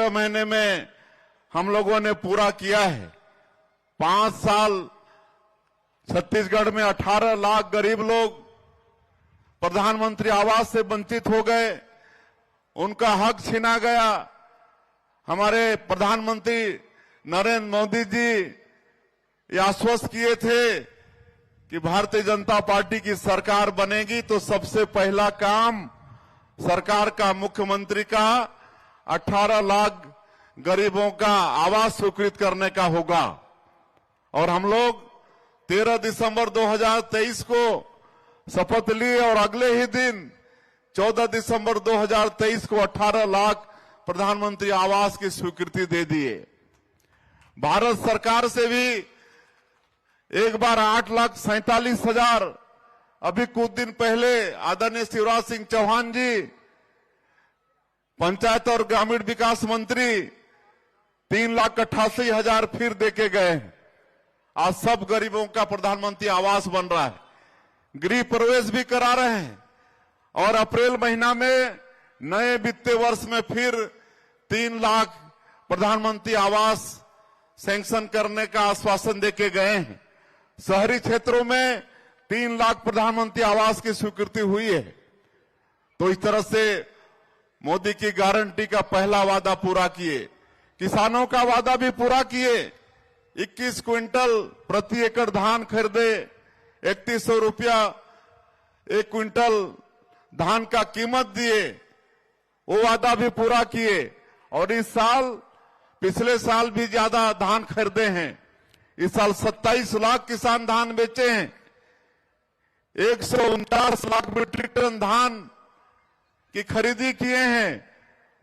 13 महीने में हम लोगों ने पूरा किया है। 5 साल छत्तीसगढ़ में 18 लाख गरीब लोग प्रधानमंत्री आवास से वंचित हो गए, उनका हक छीना गया। हमारे प्रधानमंत्री नरेंद्र मोदी जी ये आश्वस्त किए थे कि भारतीय जनता पार्टी की सरकार बनेगी तो सबसे पहला काम सरकार का, मुख्यमंत्री का 18 लाख गरीबों का आवास स्वीकृत करने का होगा। और हम लोग 13 दिसंबर 2023 को शपथ लिए और अगले ही दिन 14 दिसंबर 2023 को 18 लाख प्रधानमंत्री आवास की स्वीकृति दे दिए। भारत सरकार से भी एक बार 8,47,000, अभी कुछ दिन पहले आदरणीय शिवराज सिंह चौहान जी पंचायत और ग्रामीण विकास मंत्री 3,88,000 फिर देके गए हैं। आज सब गरीबों का प्रधानमंत्री आवास बन रहा है, गृह प्रवेश भी करा रहे हैं और अप्रैल महीना में नए वित्तीय वर्ष में फिर 3 लाख प्रधानमंत्री आवास सैंक्शन करने का आश्वासन देके गए हैं। शहरी क्षेत्रों में 3 लाख प्रधानमंत्री आवास की स्वीकृति हुई है। तो इस तरह से मोदी की गारंटी का पहला वादा पूरा किए, किसानों का वादा भी पूरा किए। 21 क्विंटल प्रति एकड़ धान खरीदे, 3100 रुपया 1 क्विंटल धान का कीमत दिए, वो वादा भी पूरा किए। और इस साल, पिछले साल भी ज्यादा धान खरीदे हैं। इस साल 27 लाख किसान धान बेचे हैं। 149 लाख मीट्रिक टन धान की खरीदी किए हैं।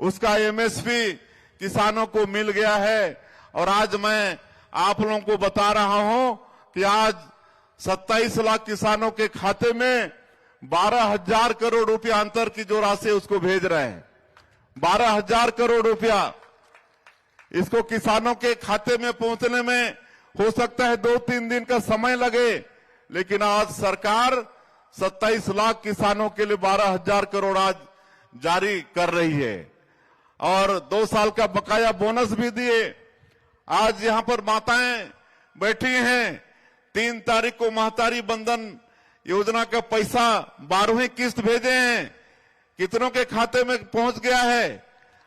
उसका एमएसपी किसानों को मिल गया है। और आज मैं आप लोगों को बता रहा हूं कि आज 27 लाख किसानों के खाते में 12,000 करोड़ रुपया अंतर की जो राशि है उसको भेज रहे हैं। 12,000 करोड़ रुपया इसको किसानों के खाते में पहुंचने में हो सकता है 2-3 दिन का समय लगे, लेकिन आज सरकार 27 लाख किसानों के लिए 12,000 करोड़ आज जारी कर रही है। और 2 साल का बकाया बोनस भी दिए। आज यहां पर माताएं बैठी हैं, 3 तारीख को महतारी बंधन योजना का पैसा 12वीं किस्त भेजे हैं। कितनों के खाते में पहुंच गया है?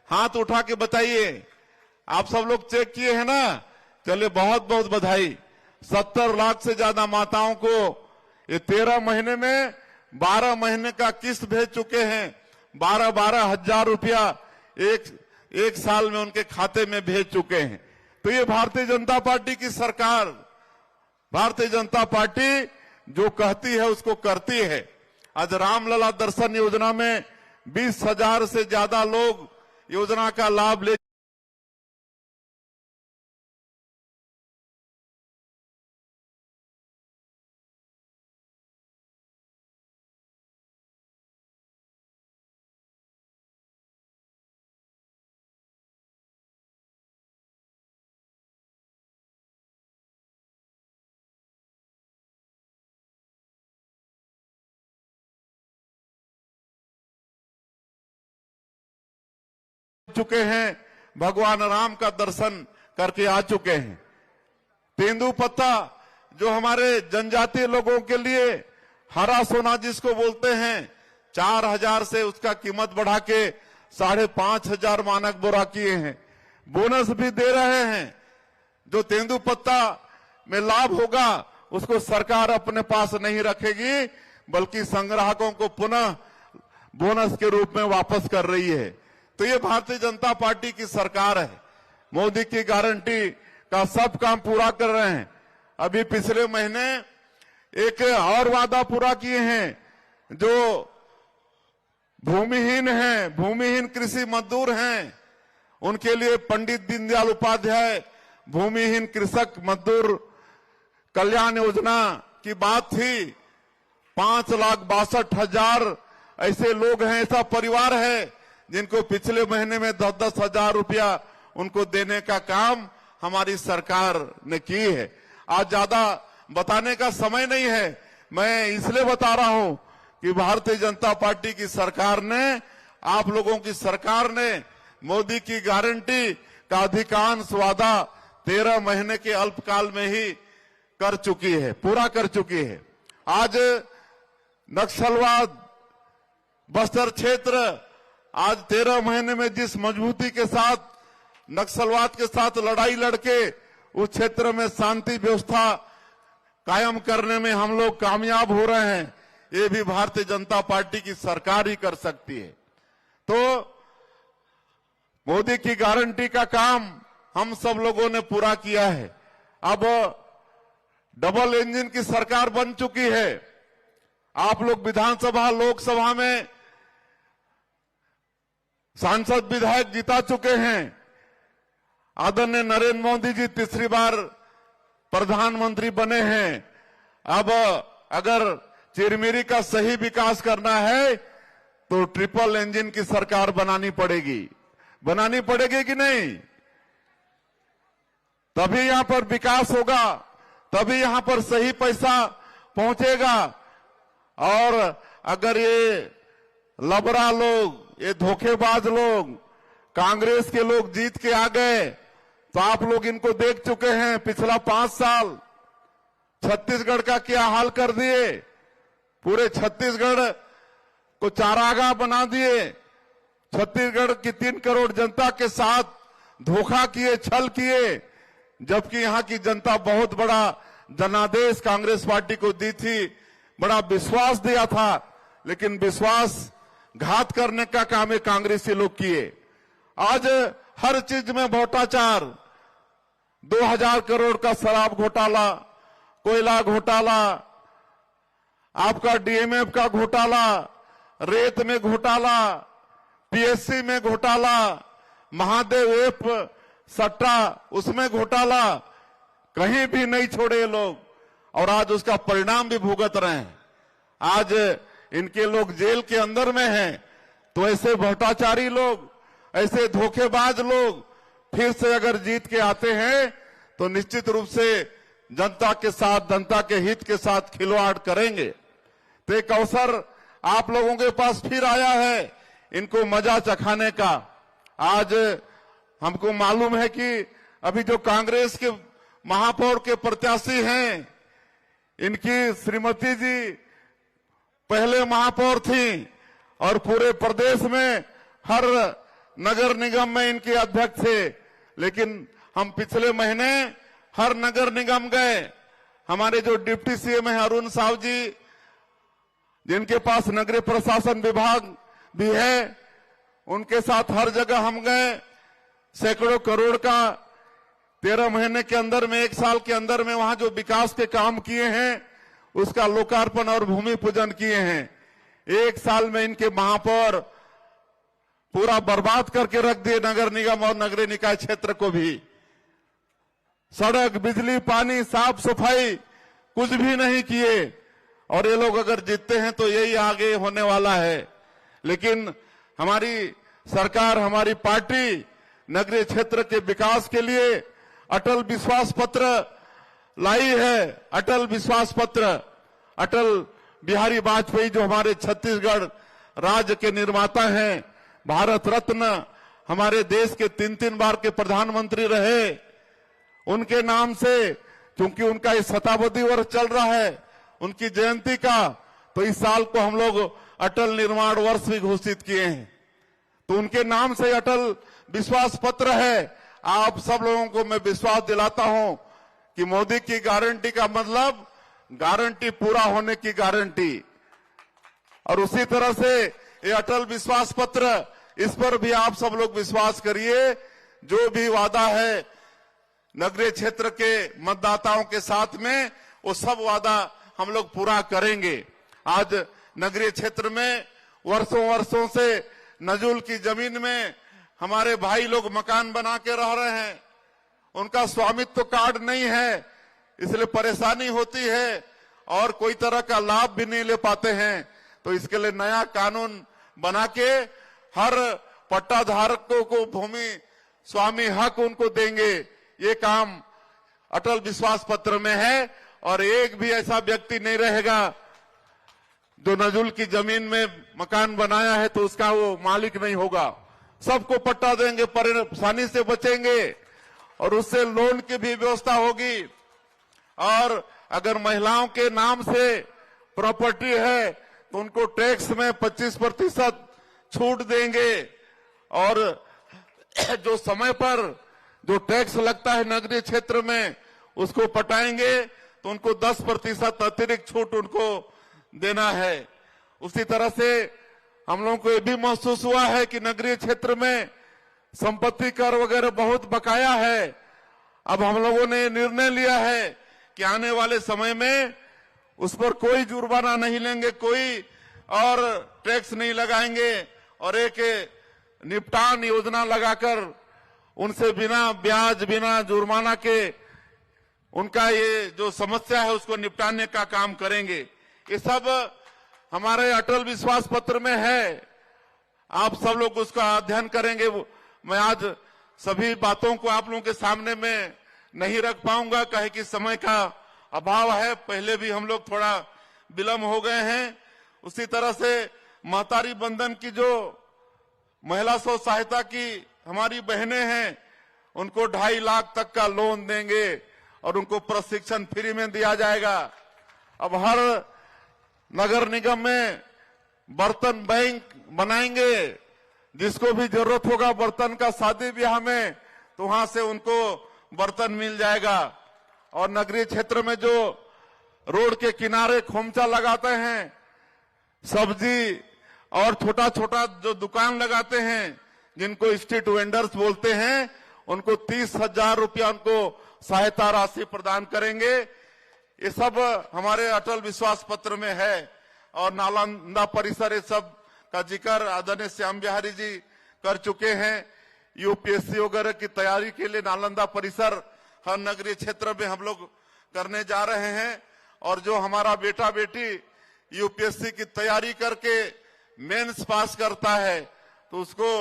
हाथ उठा के बताइए। आप सब लोग चेक किए हैं ना? चलिए, बहुत बहुत बधाई। 70 लाख से ज्यादा माताओं को ये 13 महीने में 12 महीने का किस्त भेज चुके हैं। 12-12 हजार रुपया एक साल में उनके खाते में भेज चुके हैं। तो ये भारतीय जनता पार्टी की सरकार, भारतीय जनता पार्टी जो कहती है उसको करती है। आज रामलला दर्शन योजना में 20,000 से ज्यादा लोग योजना का लाभ ले चुके हैं, भगवान राम का दर्शन करके आ चुके हैं। तेंदुपत्ता जो हमारे जनजातीय लोगों के लिए हरा सोना जिसको बोलते हैं, 4,000 से उसका कीमत बढ़ा के 5,500 मानक बोरा किए हैं। बोनस भी दे रहे हैं। जो तेंदुपत्ता में लाभ होगा उसको सरकार अपने पास नहीं रखेगी, बल्कि संग्राहकों को पुनः बोनस के रूप में वापस कर रही है। तो ये भारतीय जनता पार्टी की सरकार है। मोदी की गारंटी का सब काम पूरा कर रहे हैं। अभी पिछले महीने एक और वादा पूरा किए हैं। जो भूमिहीन हैं, भूमिहीन कृषि मजदूर हैं, उनके लिए पंडित दीनदयाल उपाध्याय भूमिहीन कृषक मजदूर कल्याण योजना की बात थी। 5,62,000 ऐसे लोग हैं, ऐसा परिवार है जिनको पिछले महीने में 10-10 हजार रुपया उनको देने का काम हमारी सरकार ने की है। आज ज्यादा बताने का समय नहीं है, मैं इसलिए बता रहा हूं कि भारतीय जनता पार्टी की सरकार ने, आप लोगों की सरकार ने मोदी की गारंटी का अधिकांश वादा 13 महीने के अल्पकाल में ही कर चुकी है, पूरा कर चुकी है। आज नक्सलवाद बस्तर क्षेत्र आज 13 महीने में जिस मजबूती के साथ नक्सलवाद के साथ लड़ाई लड़के उस क्षेत्र में शांति व्यवस्था कायम करने में हम लोग कामयाब हो रहे हैं, ये भी भारतीय जनता पार्टी की सरकार ही कर सकती है। तो मोदी की गारंटी का काम हम सब लोगों ने पूरा किया है। अब डबल इंजन की सरकार बन चुकी है। आप लोग विधानसभा लोकसभा में सांसद विधायक जिता चुके हैं। आदरणीय नरेंद्र मोदी जी तीसरी बार प्रधानमंत्री बने हैं। अब अगर चिरमिरी का सही विकास करना है तो ट्रिपल इंजन की सरकार बनानी पड़ेगी कि नहीं? तभी यहां पर विकास होगा, तभी यहां पर सही पैसा पहुंचेगा। और अगर ये लबरा लोग, ये धोखेबाज लोग, कांग्रेस के लोग जीत के आ गए तो आप लोग इनको देख चुके हैं। पिछला 5 साल छत्तीसगढ़ का क्या हाल कर दिए, पूरे छत्तीसगढ़ को चारागाह बना दिए। छत्तीसगढ़ की 3 करोड़ जनता के साथ धोखा किए, छल किए, जबकि यहां की जनता बहुत बड़ा जनादेश कांग्रेस पार्टी को दी थी, बड़ा विश्वास दिया था, लेकिन विश्वास घात करने का काम है कांग्रेसी लोग किए। आज हर चीज में भ्रष्टाचार, 2000 करोड़ का शराब घोटाला, कोयला घोटाला, आपका डीएमएफ का घोटाला, रेत में घोटाला, पीएससी में घोटाला, महादेव एप सट्टा उसमें घोटाला, कहीं भी नहीं छोड़े ये लोग, और आज उसका परिणाम भी भुगत रहे हैं। आज इनके लोग जेल के अंदर में हैं। तो ऐसे भ्रष्टाचारी लोग, ऐसे धोखेबाज लोग फिर से अगर जीत के आते हैं तो निश्चित रूप से जनता के साथ, जनता के हित के साथ खिलवाड़ करेंगे। तो एक अवसर आप लोगों के पास फिर आया है इनको मजा चखाने का। आज हमको मालूम है कि अभी जो कांग्रेस के महापौर के प्रत्याशी हैं, इनकी श्रीमती जी पहले महापौर थी और पूरे प्रदेश में हर नगर निगम में इनके अध्यक्ष थे। लेकिन हम पिछले महीने हर नगर निगम गए। हमारे जो डिप्टी सीएम है अरुण साव जी, जिनके पास नगरीय प्रशासन विभाग भी है, उनके साथ हर जगह हम गए। सैकड़ों करोड़ का 13 महीने के अंदर में, 1 साल के अंदर में वहां जो विकास के काम किए हैं उसका लोकार्पण और भूमि पूजन किए हैं। 1 साल में इनके महापौर पूरा बर्बाद करके रख दिए नगर निगम और नगरीय निकाय क्षेत्र को भी। सड़क, बिजली, पानी, साफ सफाई कुछ भी नहीं किए। और ये लोग अगर जीतते हैं तो यही आगे होने वाला है। लेकिन हमारी सरकार, हमारी पार्टी नगरीय क्षेत्र के विकास के लिए अटल विश्वास पत्र लाई है। अटल विश्वास पत्र, अटल बिहारी वाजपेयी जो हमारे छत्तीसगढ़ राज्य के निर्माता हैं, भारत रत्न, हमारे देश के 3-3 बार के प्रधानमंत्री रहे, उनके नाम से, क्योंकि उनका इस शताब्दी वर्ष चल रहा है उनकी जयंती का, तो इस साल को हम लोग अटल निर्माण वर्ष भी घोषित किए हैं। तो उनके नाम से अटल विश्वास पत्र है। आप सब लोगों को मैं विश्वास दिलाता हूं कि मोदी की गारंटी का मतलब गारंटी पूरा होने की गारंटी। और उसी तरह से ये अटल विश्वास पत्र, इस पर भी आप सब लोग विश्वास करिए। जो भी वादा है नगरीय क्षेत्र के मतदाताओं के साथ में, वो सब वादा हम लोग पूरा करेंगे। आज नगरीय क्षेत्र में वर्षों से नजुल की जमीन में हमारे भाई लोग मकान बना के रह रहे हैं। उनका स्वामित्व कार्ड नहीं है, इसलिए परेशानी होती है और कोई तरह का लाभ भी नहीं ले पाते हैं। तो इसके लिए नया कानून बना के हर पट्टा धारकों को भूमि स्वामी हक उनको देंगे। ये काम अटल विश्वास पत्र में है। और एक भी ऐसा व्यक्ति नहीं रहेगा जो नजुल की जमीन में मकान बनाया है तो उसका वो मालिक नहीं होगा। सबको पट्टा देंगे, परेशानी से बचेंगे और उससे लोन की भी व्यवस्था होगी। और अगर महिलाओं के नाम से प्रॉपर्टी है तो उनको टैक्स में 25% छूट देंगे और जो समय पर जो टैक्स लगता है नगरीय क्षेत्र में उसको पटाएंगे तो उनको 10% अतिरिक्त छूट उनको देना है। उसी तरह से हम लोगों को ये भी महसूस हुआ है कि नगरीय क्षेत्र में संपत्ति कर वगैरह बहुत बकाया है। अब हम लोगों ने निर्णय लिया है कि आने वाले समय में उस पर कोई जुर्माना नहीं लेंगे, कोई और टैक्स नहीं लगाएंगे और एक निपटान योजना लगाकर उनसे बिना ब्याज, बिना जुर्माना के उनका ये जो समस्या है उसको निपटाने का काम करेंगे। ये सब हमारे अटल विश्वास पत्र में है। आप सब लोग उसका अध्ययन करेंगे। मैं आज सभी बातों को आप लोगों के सामने में नहीं रख पाऊंगा, कहे कि समय का अभाव है। पहले भी हम लोग थोड़ा विलम्ब हो गए हैं। उसी तरह से महतारी बंधन की जो महिला स्व सहायता की हमारी बहनें हैं उनको 2.5 लाख तक का लोन देंगे और उनको प्रशिक्षण फ्री में दिया जाएगा। अब हर नगर निगम में बर्तन बैंक बनाएंगे, जिसको भी जरूरत होगा बर्तन का शादी ब्याह में तो वहां से उनको बर्तन मिल जाएगा। और नगरीय क्षेत्र में जो रोड के किनारे खोमचा लगाते हैं, सब्जी और छोटा छोटा जो दुकान लगाते हैं जिनको स्ट्रीट वेंडर्स बोलते हैं, उनको 30,000 रुपया उनको सहायता राशि प्रदान करेंगे। ये सब हमारे अटल विश्वास पत्र में है। और नालंदा परिसर ये सब का जिक्र आदरणीय श्याम बिहारी जी कर चुके हैं। यूपीएससी वगैरह की तैयारी के लिए नालंदा परिसर हर नगरीय क्षेत्र में हम लोग करने जा रहे हैं। और जो हमारा बेटा बेटी यूपीएससी की तैयारी करके मेंस पास करता है तो उसको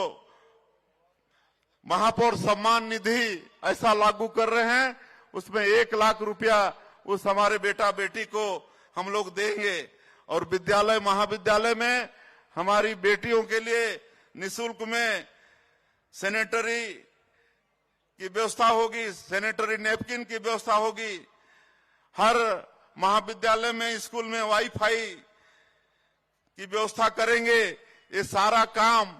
महापौर सम्मान निधि ऐसा लागू कर रहे हैं, उसमें 1 लाख रुपया उस हमारे बेटा बेटी को हम लोग देंगे। और विद्यालय महाविद्यालय में हमारी बेटियों के लिए निःशुल्क में सैनिटरी की व्यवस्था होगी, सैनिटरी नैपकिन की व्यवस्था होगी। हर महाविद्यालय में, स्कूल में वाईफाई की व्यवस्था करेंगे। ये सारा काम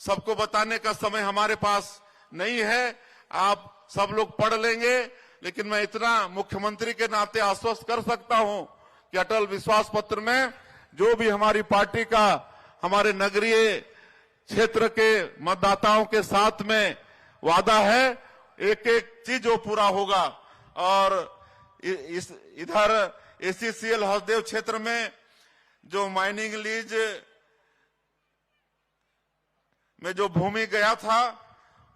सबको बताने का समय हमारे पास नहीं है, आप सब लोग पढ़ लेंगे। लेकिन मैं इतना मुख्यमंत्री के नाते आश्वस्त कर सकता हूं कि अटल विश्वास पत्र में जो भी हमारी पार्टी का हमारे नगरीय क्षेत्र के मतदाताओं के साथ में वादा है, एक एक चीज वो पूरा होगा। और इधर ACCL हसदेव क्षेत्र में जो माइनिंग लीज में जो भूमि गया था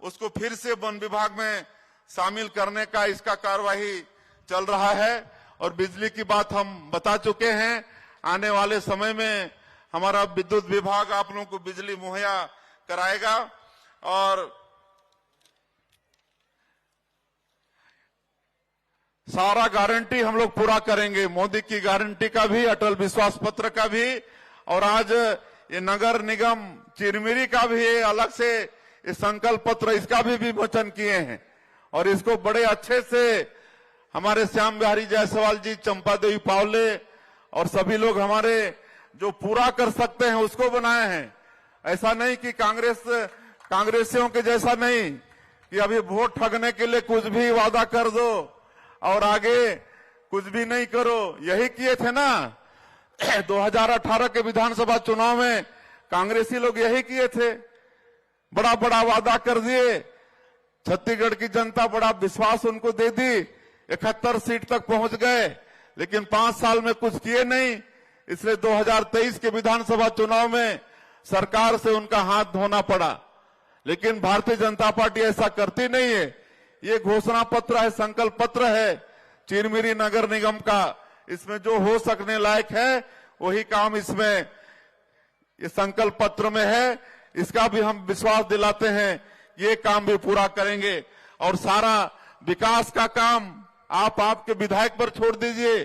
उसको फिर से वन विभाग में शामिल करने का इसका कार्यवाही चल रहा है। और बिजली की बात हम बता चुके हैं, आने वाले समय में हमारा विद्युत विभाग आप लोगों को बिजली मुहैया कराएगा। और सारा गारंटी हम लोग पूरा करेंगे, मोदी की गारंटी का भी, अटल विश्वास पत्र का भी। और आज ये नगर निगम चिरमिरी का भी अलग से ये संकल्प पत्र इसका भी विमोचन किए हैं। और इसको बड़े अच्छे से हमारे श्याम बिहारी जायसवाल जी, चंपा देवी पावले और सभी लोग हमारे जो पूरा कर सकते हैं उसको बनाए हैं। ऐसा नहीं कि कांग्रेसियों के जैसा नहीं कि अभी वोट ठगने के लिए कुछ भी वादा कर दो और आगे कुछ भी नहीं करो। यही किए थे ना 2018 के विधानसभा चुनाव में, कांग्रेसी लोग यही किए थे, बड़ा बड़ा वादा कर दिए। छत्तीसगढ़ की जनता बड़ा विश्वास उनको दे दी, 71 सीट तक पहुंच गए, लेकिन 5 साल में कुछ किए नहीं। इसलिए 2023 के विधानसभा चुनाव में सरकार से उनका हाथ धोना पड़ा। लेकिन भारतीय जनता पार्टी ऐसा करती नहीं है। ये घोषणा पत्र है, संकल्प पत्र है चिरमिरी नगर निगम का। इसमें जो हो सकने लायक है वही काम इसमें ये संकल्प पत्र में है। इसका भी हम विश्वास दिलाते हैं, ये काम भी पूरा करेंगे। और सारा विकास का काम आपके विधायक पर छोड़ दीजिए,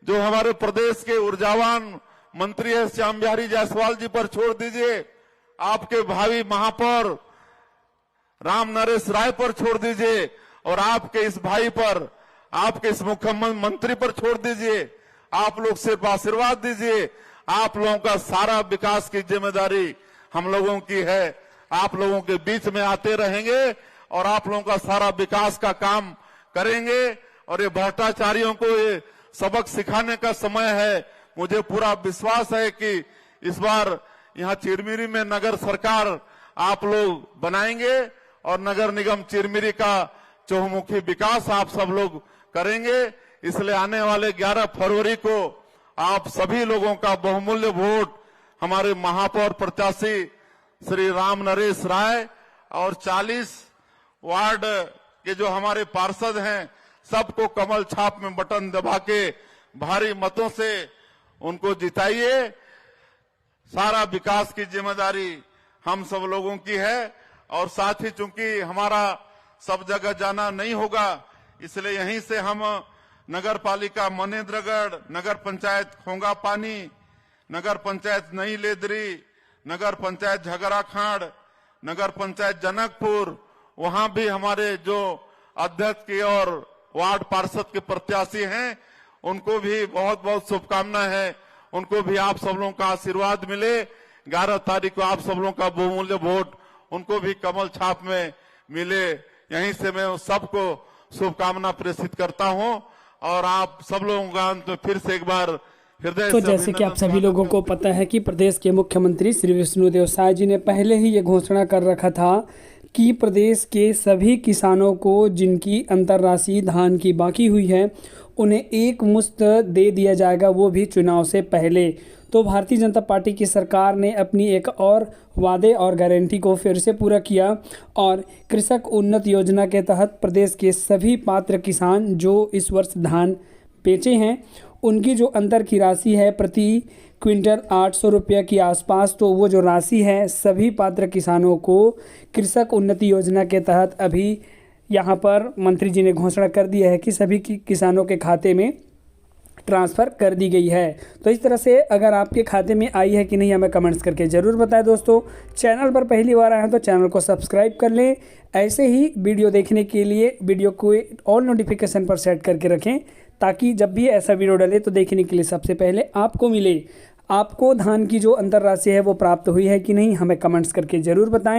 जो हमारे प्रदेश के ऊर्जावान मंत्री है श्याम बिहारी जायसवाल जी पर छोड़ दीजिए। आपके भावी महापौर राम नरेश राय पर छोड़ दीजिए और आपके इस भाई पर, आपके इस मुख्यमंत्री पर छोड़ दीजिए। आप लोग सिर्फ आशीर्वाद दीजिए। आप लोगों का सारा विकास की जिम्मेदारी हम लोगों की है। आप लोगों के बीच में आते रहेंगे और आप लोगों का सारा विकास का काम करेंगे। और ये भ्रष्टाचारियों को ये सबक सिखाने का समय है। मुझे पूरा विश्वास है कि इस बार यहाँ चिरमिरी में नगर सरकार आप लोग बनाएंगे और नगर निगम चिरमिरी का चहुमुखी विकास आप सब लोग करेंगे। इसलिए आने वाले 11 फरवरी को आप सभी लोगों का बहुमूल्य वोट हमारे महापौर प्रत्याशी श्री राम नरेश राय और 40 वार्ड के जो हमारे पार्षद हैं सबको कमल छाप में बटन दबा के भारी मतों से उनको जिताइए। सारा विकास की जिम्मेदारी हम सब लोगों की है और साथ ही चूंकि हमारा सब जगह जाना नहीं होगा, इसलिए यहीं से हम नगर पालिका मनेन्द्रगढ़, नगर पंचायत खोंगा पानी, नगर पंचायत नई लेदरी, नगर पंचायत झगराखांड, नगर पंचायत जनकपुर, वहां भी हमारे जो अध्यक्ष की और वार्ड पार्षद के प्रत्याशी हैं उनको भी बहुत बहुत शुभकामनाएं हैं। उनको भी आप सब लोगों का आशीर्वाद मिले। 11 तारीख को आप सब लोगों का बहुमूल्य वोट उनको भी कमल छाप में मिले। यहीं से मैं सबको शुभकामना प्रेषित करता हूं और आप सब लोगों का अंत में फिर से एक बार हृदय तो जैसे कि आप सभी लोगों को पता है कि प्रदेश के मुख्यमंत्री श्री विष्णुदेव साय जी ने पहले ही ये घोषणा कर रखा था कि प्रदेश के सभी किसानों को जिनकी अंतर्राशि धान की बाकी हुई है उन्हें एक मुश्त दे दिया जाएगा, वो भी चुनाव से पहले। तो भारतीय जनता पार्टी की सरकार ने अपनी एक और वादे और गारंटी को फिर से पूरा किया और कृषक उन्नत योजना के तहत प्रदेश के सभी पात्र किसान जो इस वर्ष धान बेचे हैं उनकी जो अंतर की राशि है प्रति क्विंटल 800 रुपये के आसपास, तो वो जो राशि है सभी पात्र किसानों को कृषक उन्नति योजना के तहत अभी यहाँ पर मंत्री जी ने घोषणा कर दिया है कि सभी किसानों के खाते में ट्रांसफ़र कर दी गई है। तो इस तरह से अगर आपके खाते में आई है कि नहीं हमें कमेंट्स करके ज़रूर बताएं। दोस्तों, चैनल पर पहली बार आए हैं तो चैनल को सब्सक्राइब कर लें। ऐसे ही वीडियो देखने के लिए वीडियो को ऑल नोटिफिकेशन पर सेट करके रखें ताकि जब भी ऐसा वीडियो डले तो देखने के लिए सबसे पहले आपको मिले। आपको धान की जो अंतर राशि है वो प्राप्त हुई है कि नहीं हमें कमेंट्स करके ज़रूर बताएं।